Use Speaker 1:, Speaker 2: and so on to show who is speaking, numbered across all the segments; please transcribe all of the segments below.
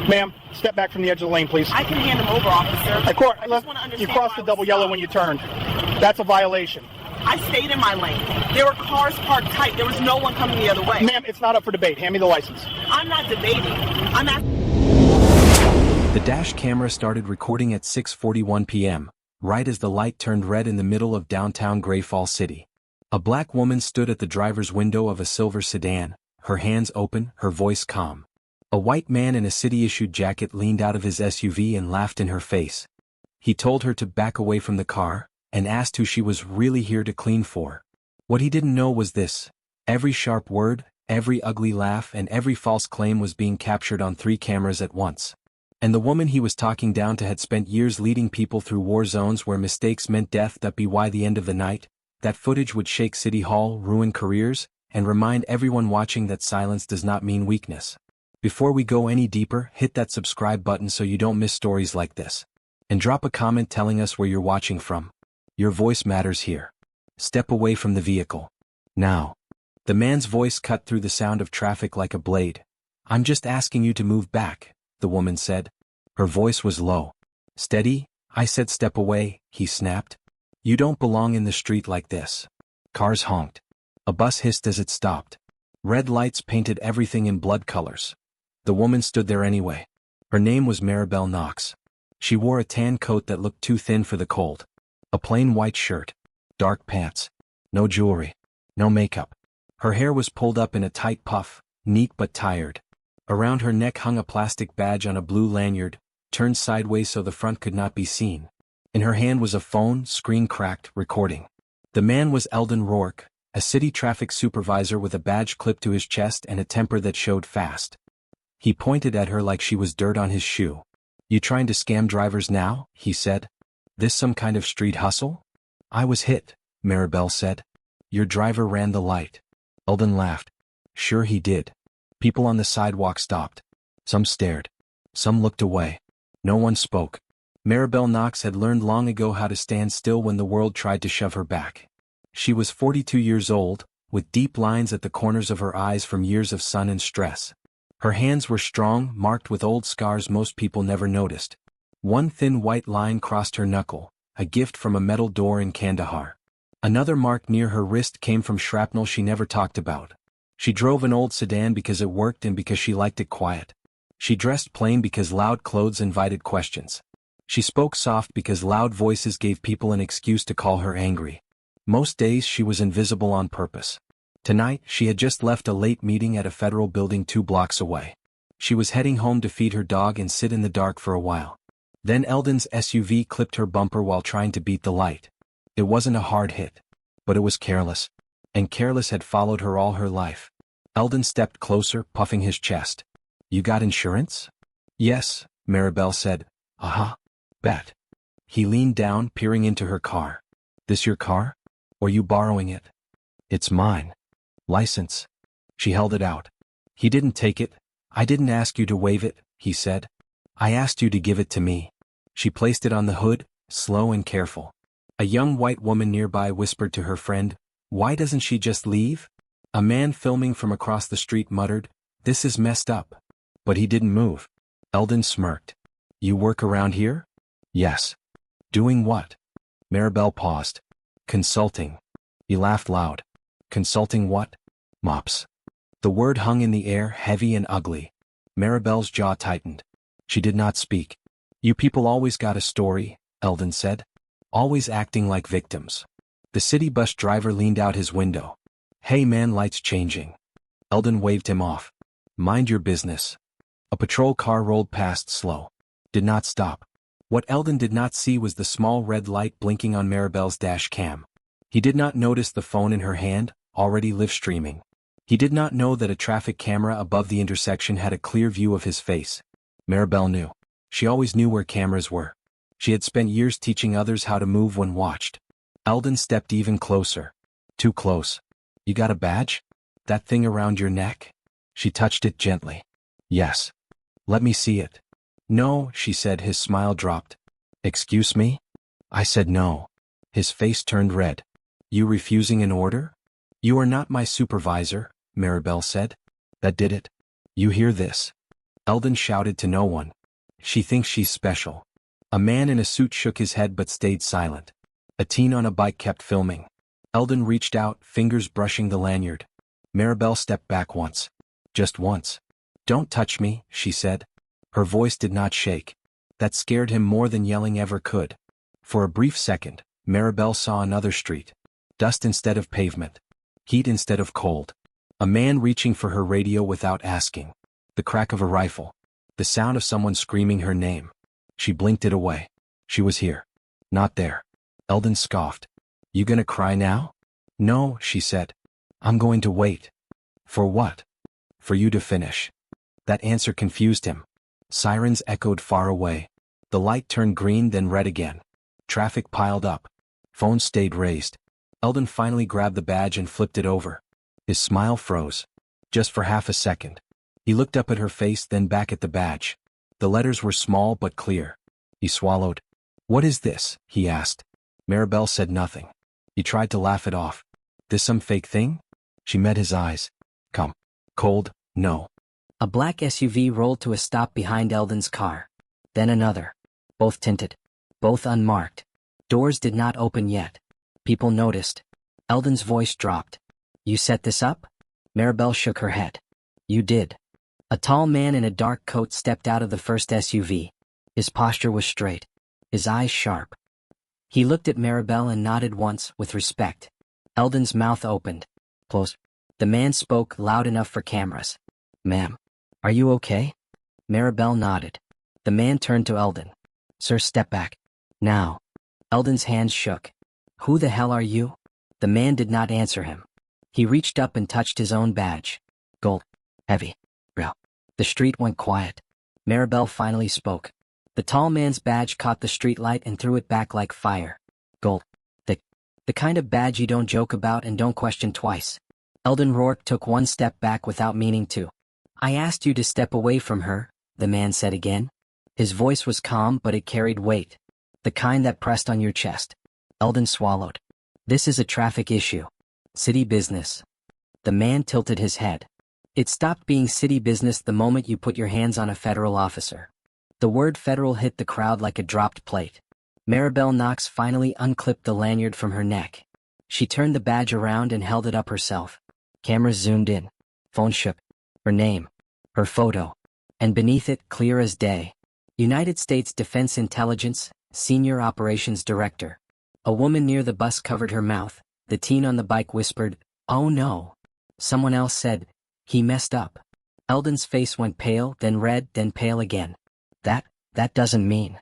Speaker 1: Ma'am, step back from the edge of the lane, please.
Speaker 2: I can hand him over, officer.
Speaker 1: You crossed the double yellow when you turned. That's a violation.
Speaker 2: I stayed in my lane. There were cars parked tight. There was no one coming the other way.
Speaker 1: Ma'am, it's not up for debate. Hand me the license.
Speaker 2: I'm not debating. I'm asking.
Speaker 3: The dash camera started recording at 6:41 p.m., right as the light turned red in the middle of downtown Great Falls City. A black woman stood at the driver's window of a silver sedan, her hands open, her voice calm. A white man in a city-issued jacket leaned out of his SUV and laughed in her face. He told her to back away from the car, and asked who she was really here to clean for. What he didn't know was this: every sharp word, every ugly laugh, and every false claim was being captured on 3 cameras at once. And the woman he was talking down to had spent years leading people through war zones where mistakes meant death. That be why the end of the night, that footage would shake City Hall, ruin careers, and remind everyone watching that silence does not mean weakness. Before we go any deeper, hit that subscribe button so you don't miss stories like this. And drop a comment telling us where you're watching from. Your voice matters here. Step away from the vehicle. Now. The man's voice cut through the sound of traffic like a blade. I'm just asking you to move back, the woman said. Her voice was low. Steady, I said step away, he snapped. You don't belong in the street like this. Cars honked. A bus hissed as it stopped. Red lights painted everything in blood colors. The woman stood there anyway. Her name was Maribel Knox. She wore a tan coat that looked too thin for the cold. A plain white shirt. Dark pants. No jewelry. No makeup. Her hair was pulled up in a tight puff, neat but tired. Around her neck hung a plastic badge on a blue lanyard, turned sideways so the front could not be seen. In her hand was a phone, screen cracked, recording. The man was Eldon Rourke, a city traffic supervisor with a badge clipped to his chest and a temper that showed fast. He pointed at her like she was dirt on his shoe. You trying to scam drivers now? He said. This some kind of street hustle? I was hit, Maribel said. Your driver ran the light. Eldon laughed. Sure he did. People on the sidewalk stopped. Some stared. Some looked away. No one spoke. Maribel Knox had learned long ago how to stand still when the world tried to shove her back. She was 42 years old, with deep lines at the corners of her eyes from years of sun and stress. Her hands were strong, marked with old scars most people never noticed. One thin white line crossed her knuckle, a gift from a metal door in Kandahar. Another mark near her wrist came from shrapnel she never talked about. She drove an old sedan because it worked and because she liked it quiet. She dressed plain because loud clothes invited questions. She spoke soft because loud voices gave people an excuse to call her angry. Most days she was invisible on purpose. Tonight, she had just left a late meeting at a federal building 2 blocks away. She was heading home to feed her dog and sit in the dark for a while. Then Eldon's SUV clipped her bumper while trying to beat the light. It wasn't a hard hit. But it was careless. And careless had followed her all her life. Eldon stepped closer, puffing his chest. You got insurance? Yes, Maribel said. Uh-huh. Bet. He leaned down, peering into her car. This your car? Or you borrowing it? It's mine. License. She held it out. He didn't take it. I didn't ask you to waive it, he said. I asked you to give it to me. She placed it on the hood, slow and careful. A young white woman nearby whispered to her friend, Why doesn't she just leave? A man filming from across the street muttered, This is messed up. But he didn't move. Eldon smirked. You work around here? Yes. Doing what? Maribel paused. Consulting. He laughed loud. Consulting what? Mops. The word hung in the air, heavy and ugly. Maribel's jaw tightened. She did not speak. You people always got a story, Eldon said. Always acting like victims. The city bus driver leaned out his window. Hey man, lights changing. Eldon waved him off. Mind your business. A patrol car rolled past slow. Did not stop. What Eldon did not see was the small red light blinking on Maribel's dash cam. He did not notice the phone in her hand, already live streaming. He did not know that a traffic camera above the intersection had a clear view of his face. Maribel knew. She always knew where cameras were. She had spent years teaching others how to move when watched. Eldon stepped even closer. Too close. You got a badge? That thing around your neck? She touched it gently. Yes. Let me see it. No, she said, his smile dropped. Excuse me? I said no. His face turned red. You refusing an order? You are not my supervisor, Maribel said. That did it. You hear this? Eldon shouted to no one. She thinks she's special. A man in a suit shook his head but stayed silent. A teen on a bike kept filming. Eldon reached out, fingers brushing the lanyard. Maribel stepped back once. Just once. "Don't touch me," she said. Her voice did not shake. That scared him more than yelling ever could. For a brief second, Maribel saw another street. Dust instead of pavement. Heat instead of cold. A man reaching for her radio without asking. The crack of a rifle. The sound of someone screaming her name. She blinked it away. She was here. Not there. Eldon scoffed. "You gonna cry now?" "No," she said. "I'm going to wait." "For what?" "For you to finish." That answer confused him. Sirens echoed far away. The light turned green then red again. Traffic piled up. Phones stayed raised. Eldon finally grabbed the badge and flipped it over. His smile froze. Just for half a second. He looked up at her face then back at the badge. The letters were small but clear. He swallowed. "What is this?" he asked. Maribel said nothing. He tried to laugh it off. "This some fake thing?" She met his eyes. "Come. Cold, no."
Speaker 4: A black SUV rolled to a stop behind Eldon's car. Then another. Both tinted. Both unmarked. Doors did not open yet. People noticed. Eldon's voice dropped. "You set this up?" Maribel shook her head. "You did." A tall man in a dark coat stepped out of the first SUV. His posture was straight. His eyes sharp. He looked at Maribel and nodded once, with respect. Eldon's mouth opened. "Close." The man spoke loud enough for cameras. "Ma'am, are you okay?" Maribel nodded. The man turned to Eldon. "Sir, step back. Now." Eldon's hands shook. "Who the hell are you?" The man did not answer him. He reached up and touched his own badge. Gold. Heavy. Real. The street went quiet. Maribel finally spoke. The tall man's badge caught the street light and threw it back like fire. "Gold. The kind of badge you don't joke about and don't question twice." Eldon Rourke took one step back without meaning to. "I asked you to step away from her," the man said again. His voice was calm but it carried weight. The kind that pressed on your chest. Eldon swallowed. "This is a traffic issue. City business." The man tilted his head. "It stopped being city business the moment you put your hands on a federal officer." The word federal hit the crowd like a dropped plate. Maribel Knox finally unclipped the lanyard from her neck. She turned the badge around and held it up herself. Cameras zoomed in. Phone shook. Her name. Her photo. And beneath it, clear as day. United States Defense Intelligence, Senior Operations Director. A woman near the bus covered her mouth. The teen on the bike whispered, "Oh no." Someone else said, "He messed up." Eldon's face went pale, then red, then pale again. That doesn't mean."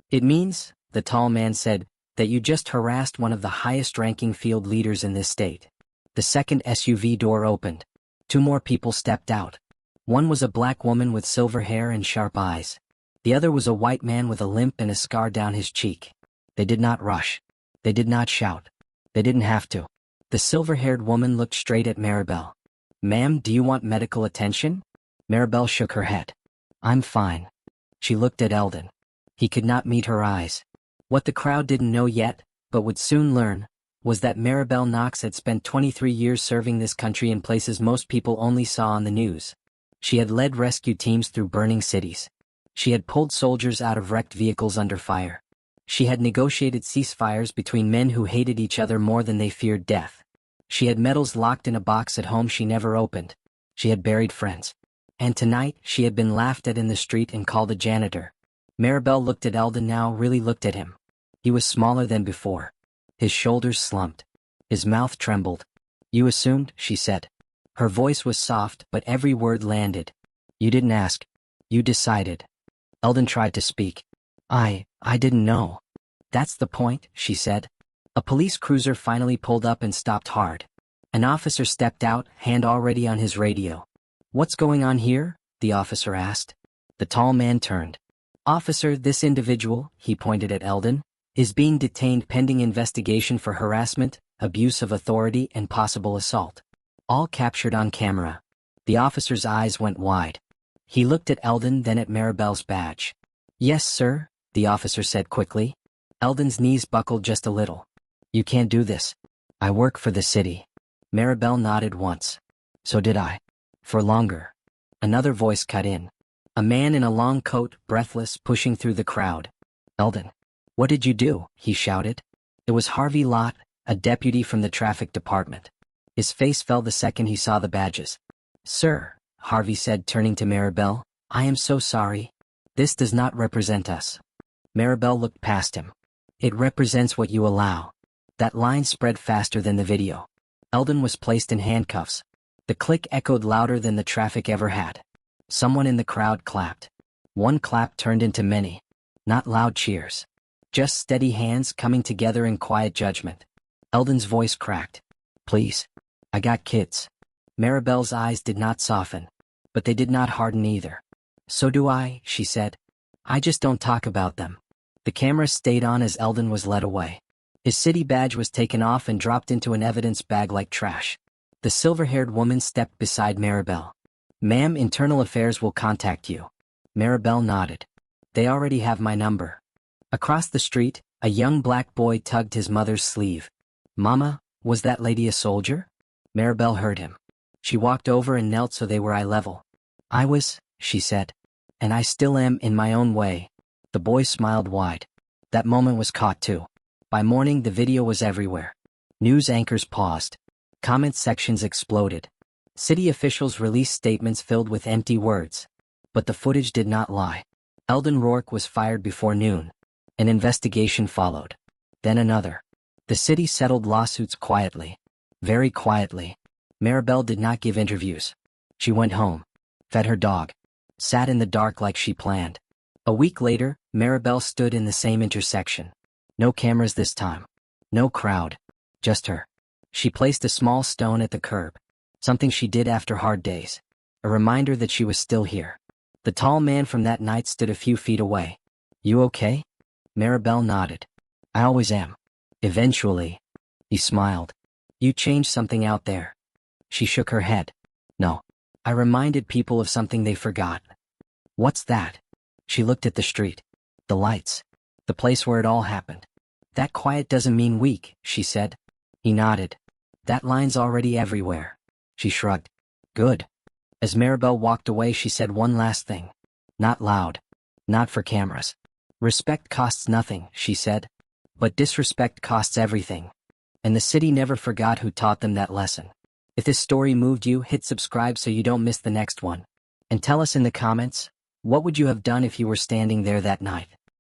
Speaker 4: "It means," the tall man said, "that you just harassed one of the highest-ranking field leaders in this state." The second SUV door opened. Two more people stepped out. One was a black woman with silver hair and sharp eyes. The other was a white man with a limp and a scar down his cheek. They did not rush. They did not shout. They didn't have to. The silver-haired woman looked straight at Maribel. "Ma'am, do you want medical attention?" Maribel shook her head. "I'm fine." She looked at Eldon. He could not meet her eyes. What the crowd didn't know yet, but would soon learn, was that Maribel Knox had spent 23 years serving this country in places most people only saw on the news. She had led rescue teams through burning cities. She had pulled soldiers out of wrecked vehicles under fire. She had negotiated ceasefires between men who hated each other more than they feared death. She had medals locked in a box at home she never opened. She had buried friends. And tonight, she had been laughed at in the street and called a janitor. Maribel looked at Eldon now, really looked at him. He was smaller than before. His shoulders slumped. His mouth trembled. "You assumed," she said. Her voice was soft, but every word landed. "You didn't ask. You decided." Eldon tried to speak. I didn't know." "That's the point," she said. A police cruiser finally pulled up and stopped hard. An officer stepped out, hand already on his radio. "What's going on here?" the officer asked. The tall man turned. "Officer, this individual," he pointed at Eldon, "is being detained pending investigation for harassment, abuse of authority, and possible assault. All captured on camera." The officer's eyes went wide. He looked at Eldon, then at Maribel's badge. "Yes, sir," the officer said quickly. Eldon's knees buckled just a little. "You can't do this. I work for the city." Maribel nodded once. "So did I. For longer." Another voice cut in. A man in a long coat, breathless, pushing through the crowd. "Eldon, what did you do?" he shouted. It was Harvey Lott, a deputy from the traffic department. His face fell the second he saw the badges. "Sir," Harvey said, turning to Maribel, "I am so sorry. This does not represent us." Maribel looked past him. "It represents what you allow." That line spread faster than the video. Eldon was placed in handcuffs. The click echoed louder than the traffic ever had. Someone in the crowd clapped. One clap turned into many. Not loud cheers. Just steady hands coming together in quiet judgment. Eldon's voice cracked. "Please. I got kids." Maribel's eyes did not soften, but they did not harden either. "So do I," she said. "I just don't talk about them." The camera stayed on as Eldon was led away. His city badge was taken off and dropped into an evidence bag like trash. The silver-haired woman stepped beside Maribel. "Ma'am, Internal Affairs will contact you." Maribel nodded. "They already have my number." Across the street, a young black boy tugged his mother's sleeve. "Mama, was that lady a soldier?" Maribel heard him. She walked over and knelt so they were eye level. "I was," she said. "And I still am in my own way." The boy smiled wide. That moment was caught too. By morning, the video was everywhere. News anchors paused. Comment sections exploded. City officials released statements filled with empty words. But the footage did not lie. Eldon Rourke was fired before noon. An investigation followed. Then another. The city settled lawsuits quietly. Very quietly. Maribel did not give interviews. She went home. Fed her dog. Sat in the dark like she planned. A week later, Maribel stood in the same intersection. No cameras this time. No crowd. Just her. She placed a small stone at the curb. Something she did after hard days. A reminder that she was still here. The tall man from that night stood a few feet away. "You okay?" Maribel nodded. "I always am. Eventually." He smiled. "You changed something out there." She shook her head. "No. I reminded people of something they forgot." "What's that?" She looked at the street. "The lights. The place where it all happened." "That quiet doesn't mean weak," she said. He nodded. "That line's already everywhere." She shrugged. "Good." As Maribel walked away, she said one last thing. Not loud. Not for cameras. "Respect costs nothing," she said. "But disrespect costs everything." And the city never forgot who taught them that lesson. If this story moved you, hit subscribe so you don't miss the next one. And tell us in the comments, what would you have done if you were standing there that night?